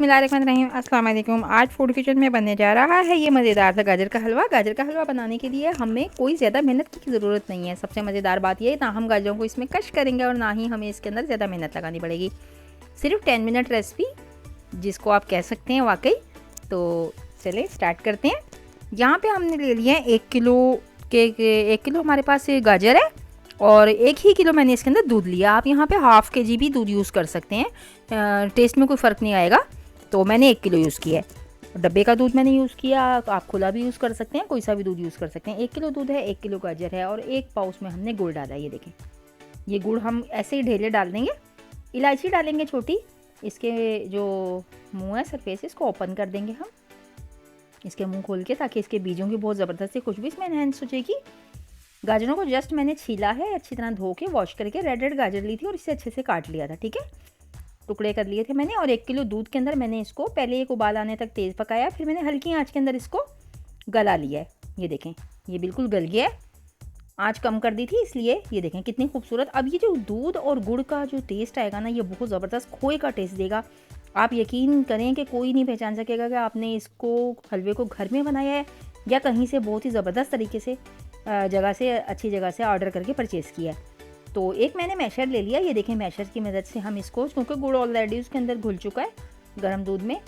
बिस्मिल्लाहिर्रहमानिर्रहीम, अस्सलाम वालेकुम। आज फूड किचन में बनने जा रहा है ये मज़ेदार सा गाजर का हलवा। गाजर का हलवा बनाने के लिए हमें कोई ज़्यादा मेहनत की ज़रूरत नहीं है। सबसे मज़ेदार बात ये है, ना हम गाजरों को इसमें कश करेंगे और ना ही हमें इसके अंदर ज़्यादा मेहनत लगानी पड़ेगी। सिर्फ 10 मिनट रेसिपी, जिसको आप कह सकते हैं वाकई। तो चलें स्टार्ट करते हैं। यहाँ पर हमने ले लिया है 1 किलो के 1 किलो हमारे पास गाजर है और 1 ही किलो मैंने इसके अंदर दूध लिया। आप यहाँ पे हाफ़ kg भी दूध यूज़ कर सकते हैं, टेस्ट में कोई फ़र्क नहीं आएगा। तो मैंने 1 किलो यूज़ किया है। डब्बे का दूध मैंने यूज़ किया, आप खुला भी यूज़ कर सकते हैं, कोई सा भी दूध यूज़ कर सकते हैं। 1 किलो दूध है, 1 किलो गाजर है और 1 पाव उसमें हमने गुड़ डाला है। ये देखें, ये गुड़ हम ऐसे ही ढेले डाल देंगे। इलायची डालेंगे छोटी, इसके जो मुँह है सरफेस इसको ओपन कर देंगे हम, इसके मुँह खोल के, ताकि इसके बीजों की बहुत ज़बरदस्त खुशबू इसमें एनहेंस हो जाएगी। गाजरों को जस्ट मैंने छीला है, अच्छी तरह धो के वॉश करके रेड रेड गाजर ली थी और इसे अच्छे से काट लिया था। ठीक है, टुकड़े कर लिए थे मैंने। और 1 किलो दूध के अंदर मैंने इसको पहले एक उबाल आने तक तेज़ पकाया, फिर मैंने हल्की आंच के अंदर इसको गला लिया है। ये देखें, ये बिल्कुल गल गया है। आंच कम कर दी थी इसलिए। ये देखें कितनी खूबसूरत। अब ये जो दूध और गुड़ का जो टेस्ट आएगा ना, ये बहुत ज़बरदस्त खोए का टेस्ट देगा। आप यकीन करें कि कोई नहीं पहचान सकेगा कि आपने इसको हलवे को घर में बनाया है या कहीं से बहुत ही ज़बरदस्त तरीके से जगह से, अच्छी जगह से ऑर्डर करके परचेज़ किया। तो एक मैंने मैशर ले लिया। ये देखें, मैशर की मदद से हम इसको, क्योंकि गुड़ ऑलरेडी उसके अंदर घुल चुका है गर्म दूध में,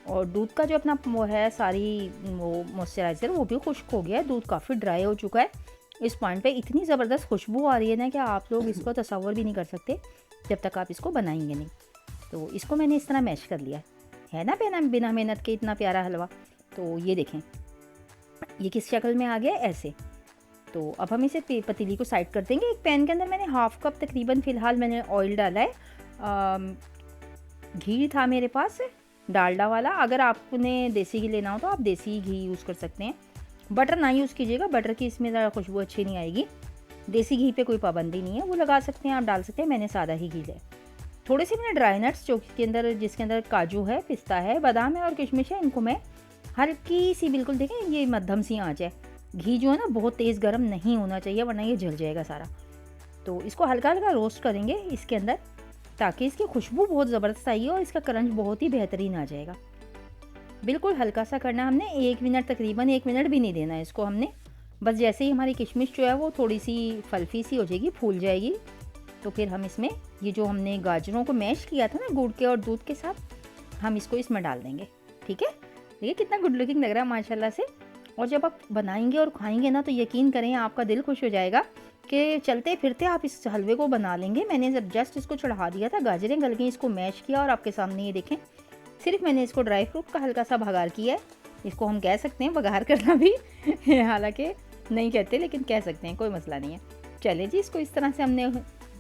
और दूध का जो अपना वो है सारी वो मॉइस्चराइज़र वो भी खुश्क हो गया है, दूध काफ़ी ड्राई हो चुका है। इस पॉइंट पे इतनी ज़बरदस्त खुशबू आ रही है ना कि आप लोग इसको तसव्वुर भी नहीं कर सकते जब तक आप इसको बनाएंगे नहीं। तो इसको मैंने इस तरह मैश कर लिया है ना, बिना मेहनत के इतना प्यारा हलवा। तो ये देखें, ये किस शक्ल में आ गया ऐसे। तो अब हम इसे पतीली को साइड कर देंगे। एक पैन के अंदर मैंने हाफ़ कप तकरीबन फ़िलहाल मैंने ऑयल डाला है। घी था मेरे पास, डालडा वाला। अगर आपने देसी घी लेना हो तो आप देसी घी यूज़ कर सकते हैं। बटर ना यूज़ कीजिएगा, बटर की इसमें ज़्यादा खुशबू अच्छी नहीं आएगी। देसी घी पे कोई पाबंदी नहीं है, वो लगा सकते हैं, आप डाल सकते हैं। मैंने सादा ही घी लिया। थोड़े से मैंने ड्राई नट्स, जो के अंदर जिसके अंदर काजू है, पिस्ता है, बादाम है और किशमिश है, इनको मैं हल्की सी, बिल्कुल देखें ये मध्यम सी आँच है। घी जो है ना बहुत तेज़ गर्म नहीं होना चाहिए, वरना ये जल जाएगा सारा। तो इसको हल्का हल्का रोस्ट करेंगे इसके अंदर, ताकि इसकी खुशबू बहुत ज़बरदस्त आएगी और इसका क्रंच बहुत ही बेहतरीन आ जाएगा। बिल्कुल हल्का सा करना हमने, 1 मिनट, तकरीबन 1 मिनट भी नहीं देना है इसको हमने। बस जैसे ही हमारी किशमिश जो है वो थोड़ी सी फल्फी सी हो जाएगी, फूल जाएगी, तो फिर हम इसमें ये जो हमने गाजरों को मैश किया था ना गुड़ के और दूध के साथ, हम इसको इसमें डाल देंगे। ठीक है, देखिए कितना गुड लुकिंग लग रहा है माशाल्लाह से। और जब आप बनाएंगे और खाएंगे ना, तो यकीन करें आपका दिल खुश हो जाएगा कि चलते फिरते आप इस हलवे को बना लेंगे। मैंने जब जस्ट इसको चढ़ा दिया था, गाजरें गल गई, इसको मैश किया और आपके सामने ये देखें, सिर्फ मैंने इसको ड्राई फ्रूट का हल्का सा बघार किया है। इसको हम कह सकते हैं बघार करना भी हालांकि नहीं कहते, लेकिन कह सकते हैं, कोई मसला नहीं है। चले जी, इसको इस तरह से हमने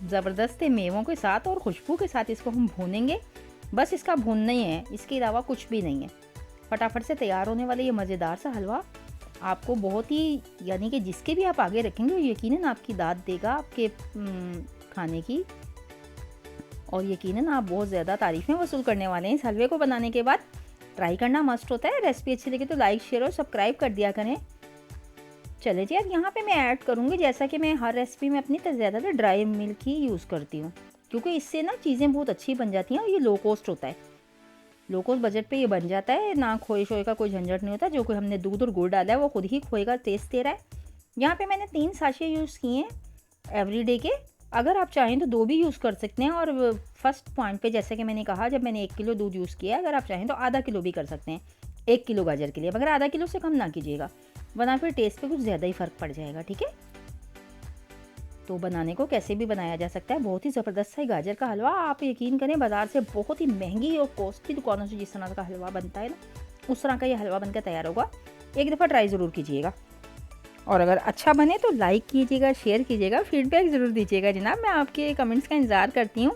ज़बरदस्त मेवों के साथ और खुशबू के साथ इसको हम भूनेंगे। बस इसका भूनना ही है, इसके अलावा कुछ भी नहीं है। फटाफट से तैयार होने वाले ये मज़ेदार सा हलवा आपको बहुत ही, यानी कि जिसके भी आप आगे रखेंगे वो यकीनन आपकी दाद देगा आपके खाने की, और यकीनन आप बहुत ज़्यादा तारीफ़ें वसूल करने वाले हैं इस हलवे को बनाने के बाद। ट्राई करना मस्ट होता है। रेसिपी अच्छी लगे तो लाइक, शेयर और सब्सक्राइब कर दिया करें। चले जी, अब यहाँ पे मैं ऐड करूँगी, जैसा कि मैं हर रेसिपी में अपनी ज़्यादातर ड्राई मिल्क ही यूज़ करती हूँ, क्योंकि इससे ना चीज़ें बहुत अच्छी बन जाती हैं और ये लो कॉस्ट होता है। लो कॉस्ट बजट पे ये बन जाता है, ना खोए शोए का कोई झंझट नहीं होता। जो कोई हमने दूध और गुड़ डाला है वो खुद ही खोए का टेस्ट दे रहा है। यहाँ पे मैंने 3 साशे यूज़ किए हैं एवरीडे के। अगर आप चाहें तो 2 भी यूज़ कर सकते हैं। और फर्स्ट पॉइंट पे जैसे कि मैंने कहा, जब मैंने 1 किलो दूध यूज़ किया है, अगर आप चाहें तो आधा किलो भी कर सकते हैं 1 किलो गाजर के लिए, मगर आधा किलो से कम ना कीजिएगा, वरना फिर टेस्ट पे कुछ ज़्यादा ही फ़र्क पड़ जाएगा। ठीक है, तो बनाने को कैसे भी बनाया जा सकता है। बहुत ही ज़बरदस्त है गाजर का हलवा। आप यकीन करें, बाज़ार से बहुत ही महंगी और कॉस्टली दुकानों से जिस तरह का हलवा बनता है ना, उस तरह का ये हलवा बनकर तैयार होगा। एक दफ़ा ट्राई ज़रूर कीजिएगा, और अगर अच्छा बने तो लाइक कीजिएगा, शेयर कीजिएगा, फीडबैक ज़रूर दीजिएगा जनाब। मैं आपके कमेंट्स का इंतज़ार करती हूँ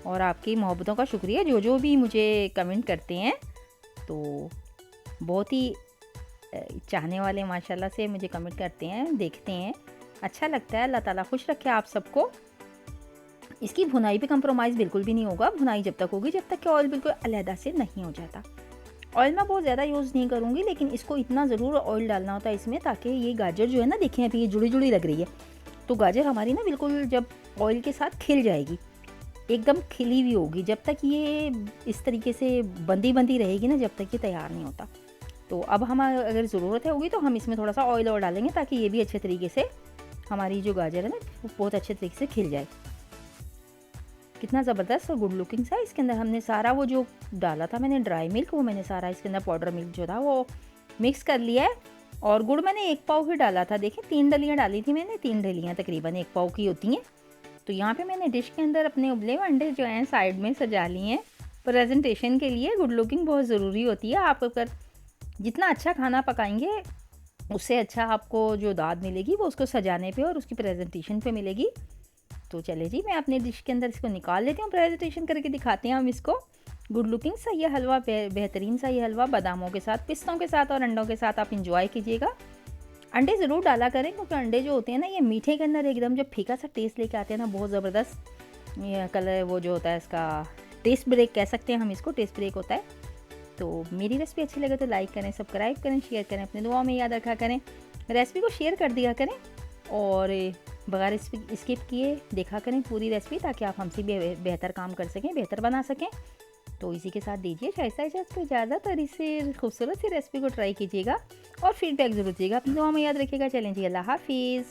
और आपकी मोहब्बतों का शुक्रिया जो भी मुझे कमेंट करते हैं। तो बहुत ही चाहने वाले माशाल्लाह से मुझे कमेंट करते हैं, देखते हैं, अच्छा लगता है। अल्लाह ताला खुश रखे आप सबको। इसकी भुनाई पे कंप्रोमाइज़ बिल्कुल भी नहीं होगा। भुनाई जब तक होगी जब तक कि ऑयल बिल्कुल अलहदा से नहीं हो जाता। ऑयल मैं बहुत ज़्यादा यूज़ नहीं करूँगी, लेकिन इसको इतना ज़रूर ऑयल डालना होता है इसमें, ताकि ये गाजर जो है ना, देखें अभी ये जुड़ी जुड़ी लग रही है, तो गाजर हमारी ना बिल्कुल जब ऑयल के साथ खिल जाएगी, एकदम खिली हुई होगी। जब तक ये इस तरीके से बंदी बंदी रहेगी ना, जब तक ये तैयार नहीं होता। तो अब हम अगर ज़रूरत होगी तो हम इसमें थोड़ा सा ऑयल और डालेंगे, ताकि ये भी अच्छे तरीके से हमारी जो गाजर है ना वो बहुत अच्छे तरीके से खिल जाए। कितना ज़बरदस्त और गुड लुकिंग सा। इसके अंदर हमने सारा वो जो डाला था मैंने ड्राई मिल्क, वो मैंने सारा इसके अंदर पाउडर मिल्क जो था वो मिक्स कर लिया है। और गुड़ मैंने 1 पाव ही डाला था। देखिए 3 डलियाँ डाली थी मैंने, 3 डलियाँ तकरीबन 1 पाव की होती हैं। तो यहाँ पे मैंने डिश के अंदर अपने उबले हुए अंडे जो हैं साइड में सजा लिए हैं प्रेजेंटेशन के लिए। गुड लुकिंग बहुत ज़रूरी होती है। आप अगर जितना अच्छा खाना पकाएंगे उससे अच्छा आपको जो दाद मिलेगी वो उसको सजाने पे और उसकी प्रेजेंटेशन पे मिलेगी। तो चले जी, मैं अपने डिश के अंदर इसको निकाल लेती हूँ, प्रेजेंटेशन करके दिखाते हैं हम इसको। गुड लुकिंग सा ये हलवा, बेहतरीन सा ये हलवा बादामों के साथ, पिस्तों के साथ और अंडों के साथ आप इंजॉय कीजिएगा। अंडे ज़रूर डाला करें, क्योंकि अंडे जो होते हैं ना ये मीठे के अंदर एकदम जब फीका सा टेस्ट लेके आते हैं ना, बहुत ज़बरदस्त ये कलर वो जो होता है इसका टेस्ट ब्रेक कह सकते हैं हम इसको, टेस्ट ब्रेक होता है। तो मेरी रेसिपी अच्छी लगे तो लाइक करें, सब्सक्राइब करें, शेयर करें, अपनी दुआओं में याद रखा करें। रेसिपी को शेयर कर दिया करें और बगैर स्किप किए देखा करें पूरी रेसिपी, ताकि आप हमसे भी बेहतर काम कर सकें, बेहतर बना सकें। तो इसी के साथ दीजिए शाइस्ता इजाज़त को इजाज़त, और इसे खूबसूरत सी रेसिपी को ट्राई कीजिएगा और फीडबैक ज़रूर दीजिएगा। अपनी दुआ में याद रखिएगा। चलें जी, अल्लाह हाफिज़।